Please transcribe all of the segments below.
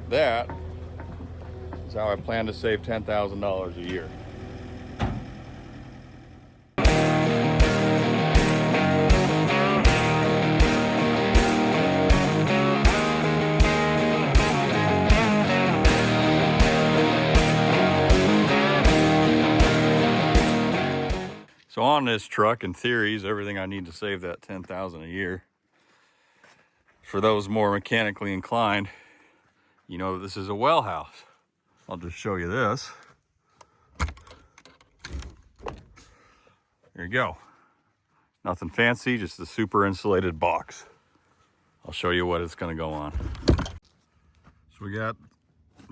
that is how I plan to save $10,000 a year. So on this truck, in theory, is everything I need to save that $10,000 a year. For those more mechanically inclined, you know this is a well house. I'll just show you this. There you go. Nothing fancy, just the super insulated box. I'll show you what it's gonna go on. So we got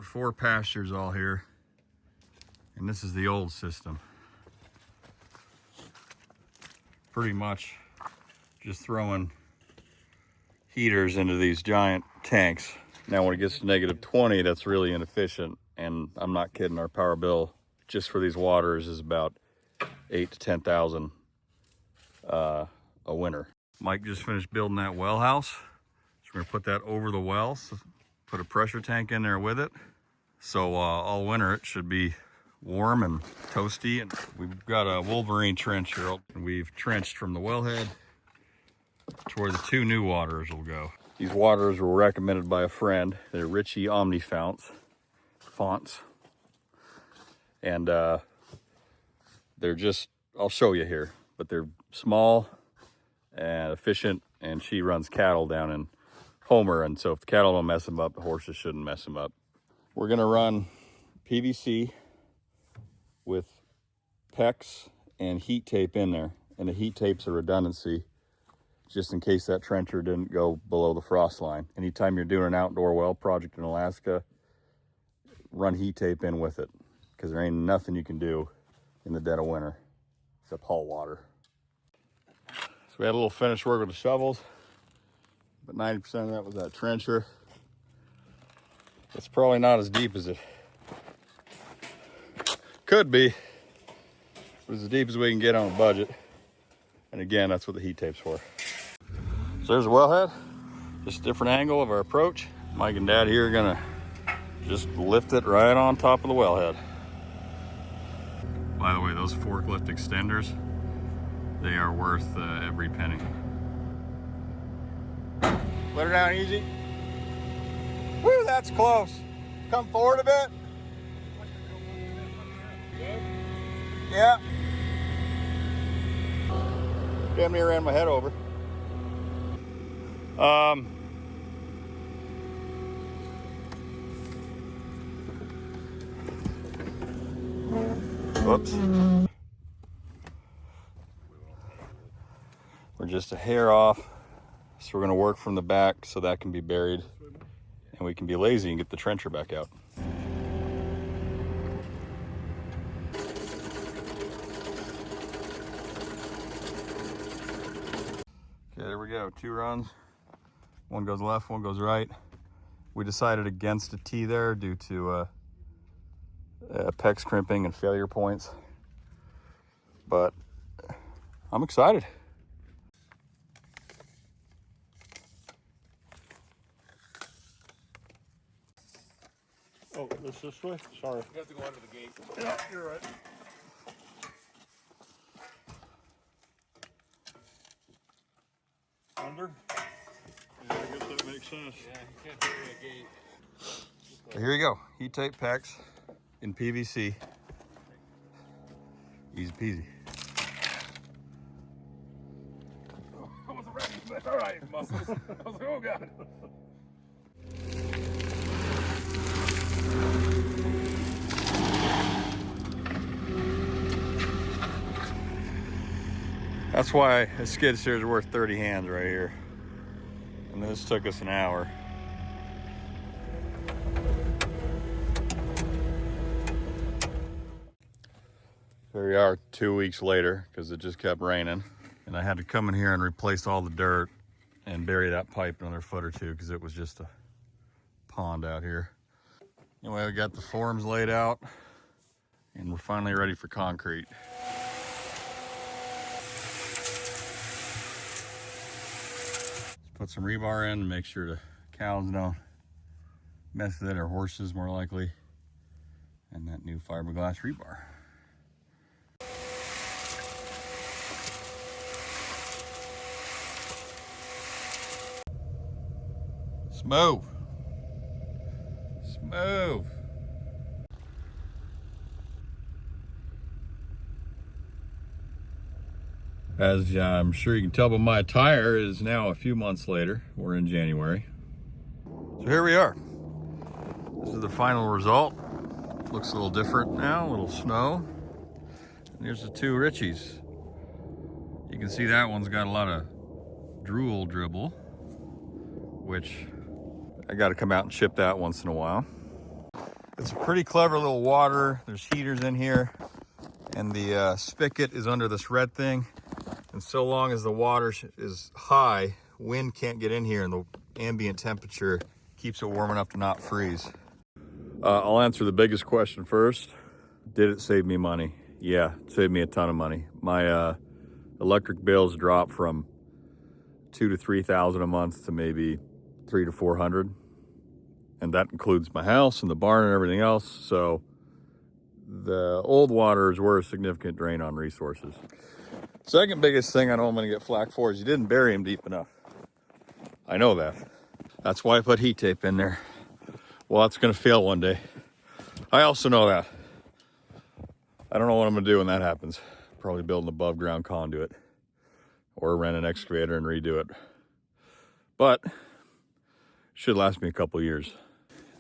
4 pastures all here, and this is the old system. Pretty much just throwing heaters into these giant tanks. Now when it gets to -20, that's really inefficient, and I'm not kidding, our power bill just for these waters is about $8,000 to $10,000 a winter. Mike just finished building that well house, so we're gonna put that over the wells, put a pressure tank in there with it, so all winter it should be warm and toasty. And we've got a Wolverine trench here, and we've trenched from the wellhead to where the 2 new waters will go. These waters were recommended by a friend. They're Ritchie Omni fonts, and they're just, I'll show you here, but they're small and efficient, and she runs cattle down in Homer, and so if the cattle don't mess them up, the horses shouldn't mess them up. We're gonna run PVC with PEX and heat tape in there, and the heat tape's a redundancy just in case that trencher didn't go below the frost line. Anytime you're doing an outdoor well project in Alaska, run heat tape in with it, because there ain't nothing you can do in the dead of winter except haul water. So we had a little finish work with the shovels, but 90% of that was that trencher. It's probably not as deep as it could be, but as deep as we can get on a budget. And again, that's what the heat tape's for. So there's the wellhead, just a different angle of our approach. Mike and Dad here are gonna just lift it right on top of the wellhead. By the way, those forklift extenders, they are worth every penny. Let her down easy. Woo, that's close. Come forward a bit. Yeah. Damn near ran my head over. Whoops. We're just a hair off, so we're gonna work from the back so that can be buried, and we can be lazy and get the trencher back out. Okay, there we go, 2 runs. One goes left, one goes right. We decided against a T there due to PEX crimping and failure points, but I'm excited. Oh, this way? Sorry. You have to go under the gate. Yeah, you're right. Under? Yeah, I guess that makes sense. Yeah, you can't do a gate. So here you go, heat tape PEX in PVC. Easy peasy. I wasn't ready, but all right, muscles. I was like, oh God. That's why a skid steer is worth 30 hands right here. And this took us an hour. Here we are 2 weeks later, because it just kept raining. And I had to come in here and replace all the dirt and bury that pipe another foot or 2, because it was just a pond out here. Anyway, we got the forms laid out, and we're finally ready for concrete. Put some rebar in and make sure the cows don't method, or horses more likely, and that new fiberglass rebar. Smooth. Smooth. As I'm sure you can tell by my attire, it is now a few months later. We're in January. So here we are. This is the final result. Looks a little different now, a little snow. And here's the two Richies. You can see that one's got a lot of drool dribble, which I got to come out and chip that once in a while. It's a pretty clever little water. There's heaters in here, and the spigot is under this red thing. And so long as the water is high, wind can't get in here, and the ambient temperature keeps it warm enough to not freeze. I'll answer the biggest question first. Did it save me money? Yeah, it saved me a ton of money. My electric bills dropped from $2,000 to $3,000 a month to maybe $300 to $400, and that includes my house and the barn and everything else. So the old waters were a significant drain on resources. Second biggest thing I know I'm going to get flack for is you didn't bury them deep enough. I know that. That's why I put heat tape in there. Well, that's going to fail one day. I also know that. I don't know what I'm going to do when that happens. Probably build an above ground conduit or rent an excavator and redo it. But should last me a couple years.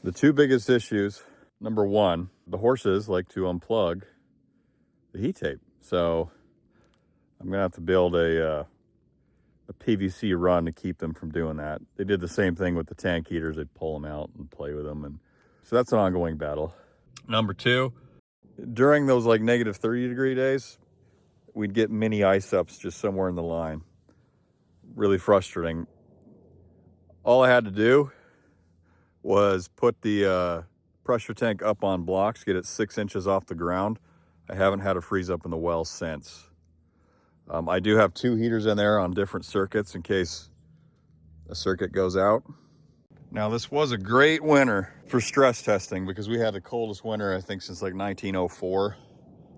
The two biggest issues, number one, the horses like to unplug the heat tape. So I'm gonna have to build a PVC run to keep them from doing that. They did the same thing with the tank heaters. They'd pull them out and play with them. And so that's an ongoing battle. Number two, during those like negative 30-degree days, we'd get mini ice ups just somewhere in the line. Really frustrating. All I had to do was put the pressure tank up on blocks, get it 6 inches off the ground. I haven't had a freeze up in the well since. I do have two heaters in there on different circuits in case a circuit goes out. Now, this was a great winter for stress testing because we had the coldest winter, I think, since like 1904,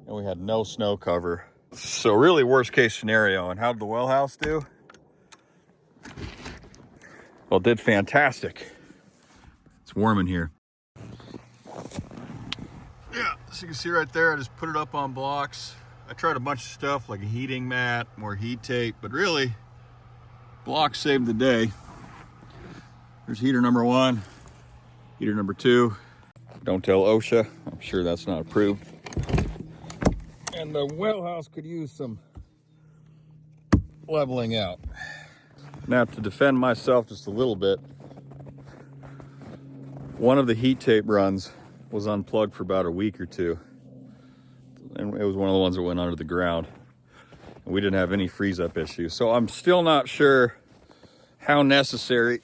and we had no snow cover. So really worst case scenario. And how did the well house do? Well, it did fantastic. It's warm in here. Yeah, so you can see right there, I just put it up on blocks. I tried a bunch of stuff like a heating mat, more heat tape, but really, blocks saved the day. There's heater number one, heater number two. Don't tell OSHA, I'm sure that's not approved. And the well house could use some leveling out. Now, to defend myself just a little bit, one of the heat tape runs was unplugged for about a week or two. And it was one of the ones that went under the ground. And we didn't have any freeze up issues. So I'm still not sure how necessary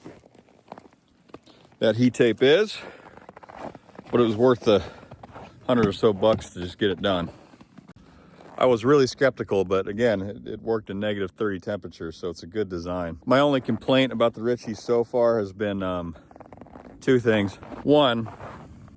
that heat tape is, but it was worth the $100 or so bucks to just get it done. I was really skeptical, but again, it worked in negative 30 temperatures, so it's a good design. My only complaint about the Ritchie so far has been two things. One,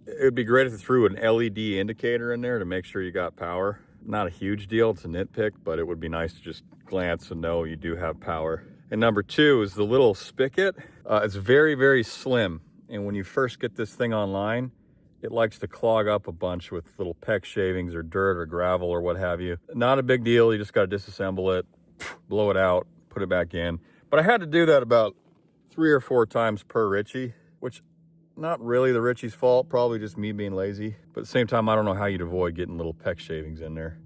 it would be great if they threw an LED indicator in there to make sure you got power. Not a huge deal, it's a nitpick, but it would be nice to just glance and know you do have power. And number two is the little spigot. It's very, very slim. And when you first get this thing online, it likes to clog up a bunch with little peck shavings or dirt or gravel or what have you. Not a big deal, you just gotta disassemble it, blow it out, put it back in. But I had to do that about 3 or 4 times per Ritchie, which not really the Ritchie's fault, probably just me being lazy. But at the same time, I don't know how you'd avoid getting little peck shavings in there.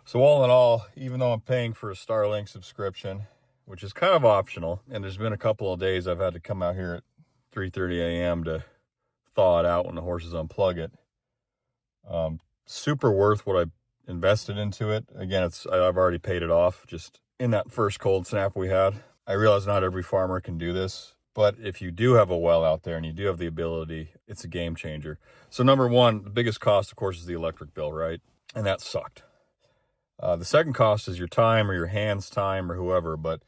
So all in all, even though I'm paying for a Starlink subscription, which is kind of optional, and there's been a couple of days I've had to come out here at 3:30 a.m. to thaw it out when the horses unplug it. Super worth what I invested into it. Again, I've already paid it off just in that first cold snap we had. I realize not every farmer can do this, but if you do have a well out there and you do have the ability, it's a game changer. So number one, the biggest cost, of course, is the electric bill, right? And that sucked. The second cost is your time or your hands' time or whoever, but,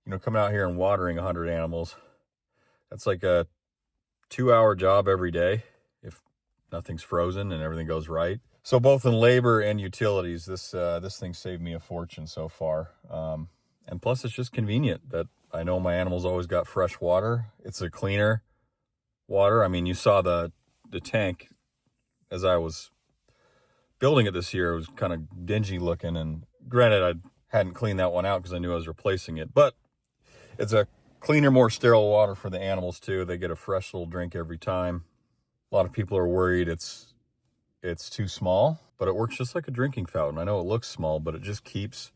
you know, coming out here and watering 100 animals, that's like a 2-hour job every day if nothing's frozen and everything goes right. So both in labor and utilities, this thing saved me a fortune so far. And plus it's just convenient that I know my animals always got fresh water. It's a cleaner water. I mean, you saw the tank as I was building it this year. It was kind of dingy looking, and granted I hadn't cleaned that one out because I knew I was replacing it, but it's a cleaner, more sterile water for the animals too. They get a fresh little drink every time. A lot of people are worried it's too small, but it works just like a drinking fountain. I know it looks small, but it just keeps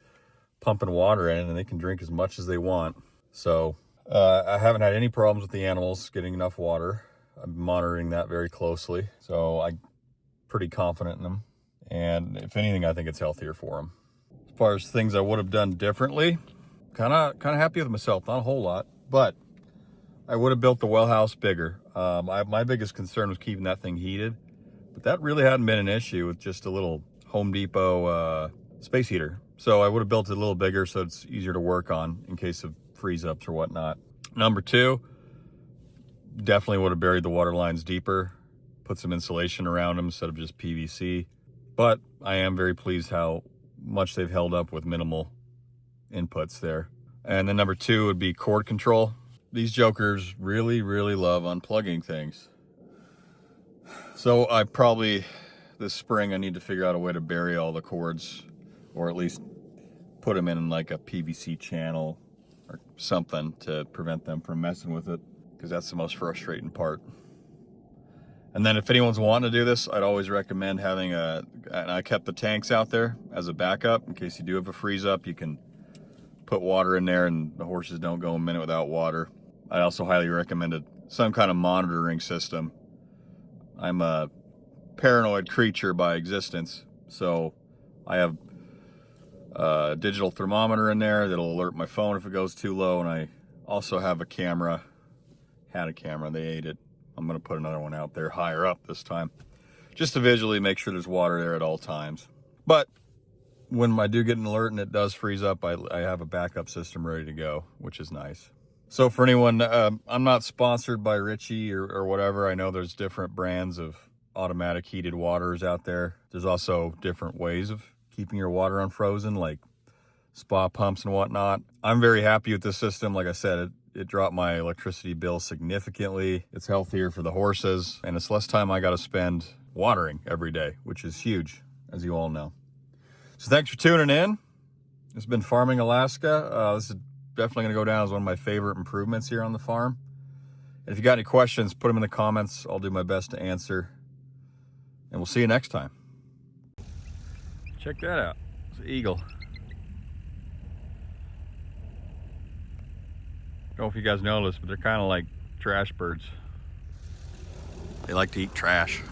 pumping water in, and they can drink as much as they want. So I haven't had any problems with the animals getting enough water. I'm monitoring that very closely, so I'm pretty confident in them. And if anything, I think it's healthier for them. As far as things I would have done differently, kind of happy with myself. Not a whole lot, but I would have built the well house bigger. My biggest concern was keeping that thing heated, but that really hadn't been an issue with just a little Home Depot space heater. So I would have built it a little bigger so it's easier to work on in case of freeze-ups or whatnot. Number two, definitely would have buried the water lines deeper, put some insulation around them instead of just PVC. But I am very pleased how much they've held up with minimal inputs there. And then number two would be cord control. These jokers really, really love unplugging things. So I probably, this spring, I need to figure out a way to bury all the cords, or at least put them in like a PVC channel or something to prevent them from messing with it, because that's the most frustrating part. And then if anyone's wanting to do this, I'd always recommend having and I kept the tanks out there as a backup in case you do have a freeze up. You can put water in there and the horses don't go a minute without water. I also highly recommend some kind of monitoring system. I'm a paranoid creature by existence, so I have a digital thermometer in there that'll alert my phone if it goes too low, and I also have a camera. Had a camera, they ate it. I'm gonna put another one out there higher up this time, just to visually make sure there's water there at all times. But when I do get an alert and it does freeze up, I have a backup system ready to go, which is nice. So for anyone, I'm not sponsored by Ritchie or whatever. I know there's different brands of automatic heated waters out there. There's also different ways of keeping your water unfrozen, like spa pumps and whatnot. I'm very happy with this system. Like I said, it dropped my electricity bill significantly. It's healthier for the horses, and it's less time I got to spend watering every day, which is huge, as you all know. So thanks for tuning in. It's been Farming Alaska. This is definitely going to go down as one of my favorite improvements here on the farm. And if you got any questions, put them in the comments. I'll do my best to answer. And we'll see you next time. Check that out. It's an eagle. I don't know if you guys know this, but they're kind of like trash birds. They like to eat trash.